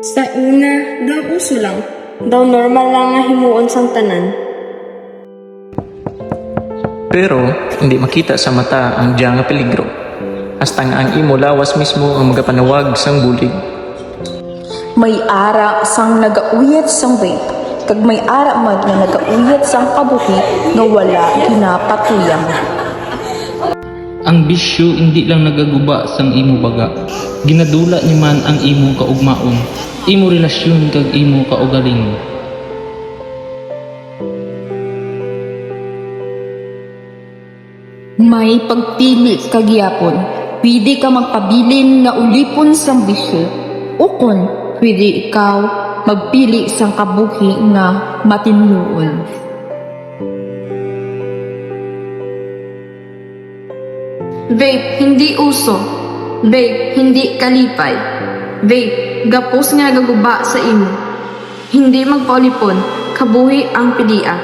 Sa una, daw uso lang. Daw normal lang nga himuon sang tanan. Pero hindi makita sa mata ang diya nga peligro. Hasta nga ang imo lawas mismo ang magapanawag sang bulig. May ara sang nagauyat sang vape, kag may ara man nga nagauyat sang kabuhi nga wala ginapatuyang. Ang bisyo hindi lang nagaguba sang imo baga. Ginadula ni man ang imo kaugmaon, imo relasyon kag imo kaugalingon. May pagpili kagyapon, pwede ka magpabilin nga ulipon sang bisyo, ukon pwede ikaw magpili sang kabuhi nga matinluon. Vape, hindi uso. Vape, hindi kalipay. Vape, gapos nga nagaguba sa imo. Hindi magpaulipon, kabuhi ang pilia.